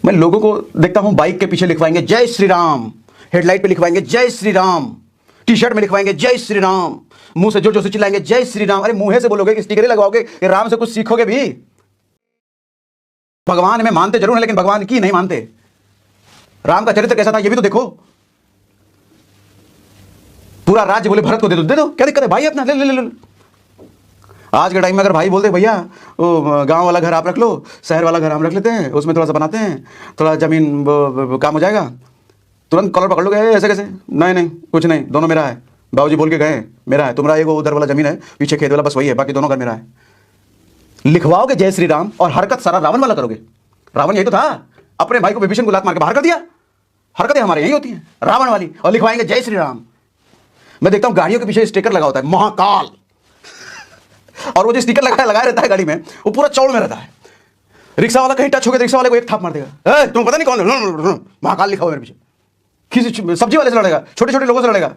मैं लोगों को देखता हूं बाइक के पीछे लिखवाएंगे जय श्री राम, हेडलाइट पे लिखवाएंगे जय श्री राम, टी शर्ट में लिखवाएंगे जय श्री राम, मुंह से जोर जोर से चिल्लाएंगे जय श्री राम। अरे मुंह से बोलोगे कि स्टिकर लगाओगे कि राम से कुछ सीखोगे भी? भगवान में मानते जरूर है लेकिन भगवान की नहीं मानते। राम का चरित्र कैसा था ये भी तो देखो। पूरा राज्य बोले भरत को दे दो, क्या दिक्कत है भाई, अपना ले ले ले ले। आज के टाइम में अगर भाई बोलते भैया वो गांव वाला घर आप रख लो, शहर वाला घर हम रख लेते हैं, उसमें थोड़ा सा बनाते हैं, थोड़ा जमीन काम हो जाएगा, तुरंत कॉलर पकड़ लोगे। ऐसे कैसे? नहीं नहीं कुछ नहीं, दोनों मेरा है, बाबूजी बोल के गए मेरा है, तुम्हारा एगो उधर वाला जमीन है, पीछे खेत वाला बस वही है, बाकी दोनों घर मेरा है। लिखवाओगे जय श्री राम और हरकत सारा रावण वाला करोगे। रावण यही तो था, अपने भाई को विभीषण को लात मार के बाहर कर दिया। हरकतें हमारे यही होती हैं रावण वाली, और लिखवाएंगे जय श्री राम। मैं देखता हूं गाड़ियों के पीछे स्टिकर लगा होता है महाकाल, और वो जो स्टिकर लगाया रहता है गाड़ी में वो पूरा चौड़ में रहता है। रिक्शा वाला कहीं टच हो गया, रिक्शा वाले को एक थाप मार देगा, तुम पता नहीं कौन है, महाकाल लिखा हुआ मेरे पीछे। किसी सब्जी वाले से लड़ेगा, छोटे छोटे लोगों से लड़ेगा।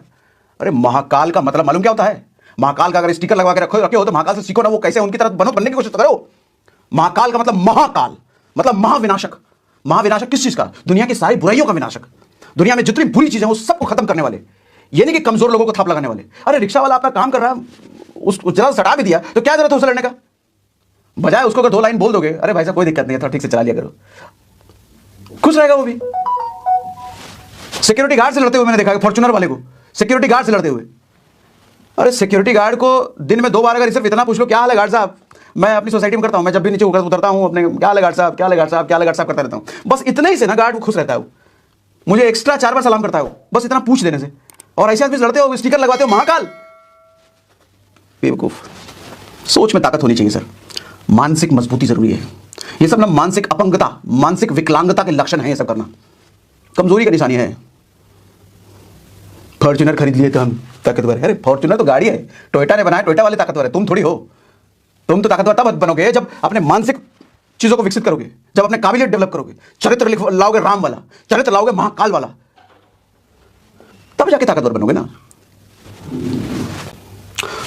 अरे महाकाल का मतलब मालूम क्या होता है? महाकाल का अगर स्टिकर लगवा के रखे हो तो महाकाल से सीखो ना, वो कैसे उनकी तरह बनने की कोशिश करो। महाकाल का मतलब महाकाल, मतलब महाविनाशक। महाविनाशक किस चीज का? दुनिया की सारी बुराइयों का विनाशक, दुनिया में जितनी बुरी चीजें वो सबको खत्म करने वाले, ये नहीं कि कमजोर लोगों को थाप लगाने वाले। अरे रिक्शा वाला अपना काम कर रहा है, उसको जरा सटा भी दिया तो क्या जरूरत है उसे लड़ने का? बजाय उसको अगर 2 लाइन बोल दोगे, अरे भाई साहब कोई दिक्कत नहीं है, थोड़ा ठीक से चला लिया करो, खुश रहेगा वो भी। सिक्योरिटी गार्ड से लड़ते हुए मैंने देखा, फॉर्च्यूनर वाले को सिक्योरिटी गार्ड से लड़ते हुए। अरे सिक्योरिटी गार्ड को दिन में 2 बार अगर सिर्फ इतना पूछ लो क्या हाल है गार्ड साहब, मैं अपनी सोसाइटी में करता हूं, मैं जब भी नीचे उतरता हूं अपने, क्या हाल है गार्ड साहब, क्या हाल है गार्ड साहब, क्या हाल है गार्ड साहब करता रहता हूं। बस इतना ही से ना गार्ड खुश रहता है, मुझे एक्स्ट्रा 4 बार सलाम करता है, बस इतना पूछ देने से। और ऐसे आदमी लड़ते हो, स्टिकर लगवाते हो महाकाल, बेवकूफ। सोच में ताकत होनी चाहिए सर, मानसिक मजबूती जरूरी है। ये सब ना मानसिक अपंगता, मानसिक विकलांगता के लक्षण है, ये सब करना कमजोरी का निशानी है। फॉर्च्यूनर खरीद लिए तो हम ताकतवर है? अरे फॉर्च्यूनर तो गाड़ी है, टोयोटा ने बनाया, टोयोटा वाले ताकतवर है, तुम थोड़ी हो। तुम तो ताकतवर तब बनोगे जब अपने मानसिक चीजों को विकसित करोगे, जब अपने काबिलियत डेवलप करोगे, चरित्र लाओगे राम वाला, चरित्र लाओगे महाकाल वाला, तब जाके ताकतवर बनोगे ना।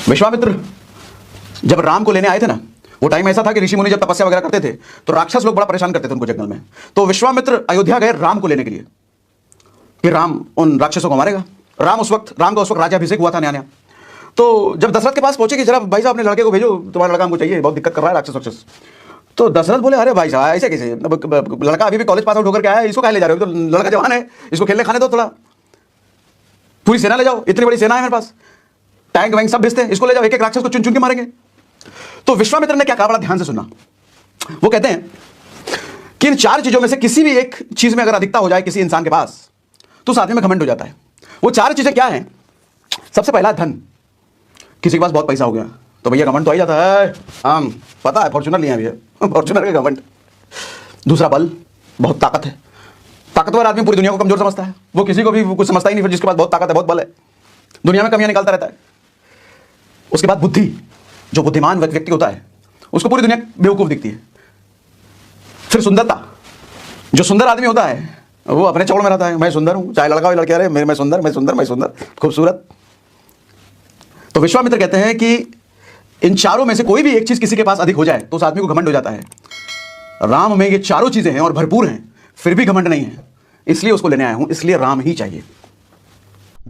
विश्वामित्र जब राम को लेने आए थे ना, वो टाइम ऐसा था कि ऋषि मुनि जब तपस्या वगैरह करते थे तो राक्षस लोग बड़ा परेशान करते थे उनको जंगल में। तो विश्वामित्र अयोध्या गए राम को लेने के लिए कि राम उन राक्षसों को मारेगा। राम का उस वक्त राज्याभिषेक हुआ था नया नया। तो जब दशरथ के पास पहुंचे कि जरा भाई साहब अपने लड़के को भेजो, तुम्हारा लड़का हमको चाहिए, बहुत दिक्कत कर रहा है राक्षस। तो दशरथ बोले अरे भाई साहब ऐसे कैसे, लड़का अभी भी कॉलेज पास आउट होकर के आया है, इसको कहाँ ले जा रहे हो? तो लड़का जवान है, इसको खेलने खाने दो, थोड़ा पूरी सेना ले जाओ, इतनी बड़ी सेना है मेरे पास, टैंक वैंक सब भेजते हैं, इसको ले जाओ, एक एक राक्षस को चुन चुन के मारेंगे। तो विश्वामित्र ने क्या कहा, बड़ा ध्यान से सुनना। वो कहते हैं कि इन 4 चीजों में से किसी भी एक चीज में अगर अधिकता हो जाए किसी इंसान के पास तो उस आदमी में घमंड हो जाता है। वो 4 चीजें क्या हैं? सबसे पहला धन, किसी के पास बहुत पैसा हो गया तो भैया घमंड तो आ ही जाता है, हम पता है फॉर्च्यूनर लिए हैं भैया, फॉर्च्यूनर के घमंड। दूसरा बल, बहुत ताकत है, ताकतवर आदमी पूरी दुनिया को कमजोर समझता है, वो किसी को भी कुछ समझता ही नहीं, फिर जिसके पास बहुत ताकत है, बहुत बल है, दुनिया में कमियां निकालता रहता है। उसके बाद बुद्धि, जो बुद्धिमान व्यक्ति होता है उसको पूरी दुनिया बेवकूफ दिखती है। फिर सुंदरता, जो सुंदर आदमी होता है वो अपने चौड़ में रहता है, मैं सुंदर हूं, चाहे लड़का हो लड़के, अरे मैं सुंदर, मैं सुंदर, मैं सुंदर, खूबसूरत। तो विश्वामित्र कहते हैं कि इन 4 में से कोई भी एक चीज किसी के पास अधिक हो जाए तो उस आदमी को घमंड हो जाता है। राम में ये 4 चीजें हैं और भरपूर हैं, फिर भी घमंड नहीं है, इसलिए उसको लेने आया हूं, इसलिए राम ही चाहिए।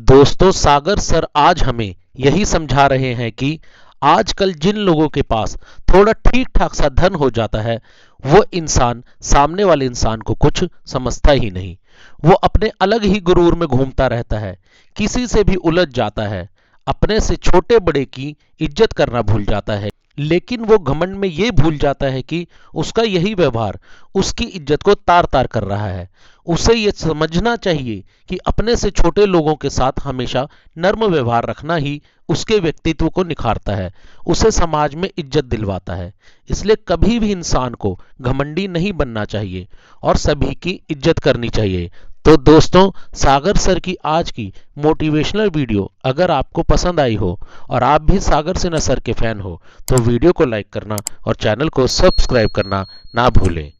दोस्तों, सागर सर आज हमें यही समझा रहे हैं कि आजकल जिन लोगों के पास थोड़ा ठीक ठाक सा धन हो जाता है वो इंसान सामने वाले इंसान को कुछ समझता ही नहीं। वो अपने अलग ही गुरूर में घूमता रहता है, किसी से भी उलझ जाता है, अपने से छोटे बड़े की इज्जत करना भूल जाता है। लेकिन वो घमंड में ये भूल जाता है कि उसका यही व्यवहार उसकी इज्जत को तार तार कर रहा है। उसे ये समझना चाहिए कि अपने से छोटे लोगों के साथ हमेशा नर्म व्यवहार रखना ही उसके व्यक्तित्व को निखारता है, उसे समाज में इज्जत दिलवाता है। इसलिए कभी भी इंसान को घमंडी नहीं बनना चाहिए और सभी की इज्जत करनी चाहिए। तो दोस्तों, सागर सर की आज की मोटिवेशनल वीडियो अगर आपको पसंद आई हो और आप भी सागर सिन्हा सर के फैन हो तो वीडियो को लाइक करना और चैनल को सब्सक्राइब करना ना भूलें।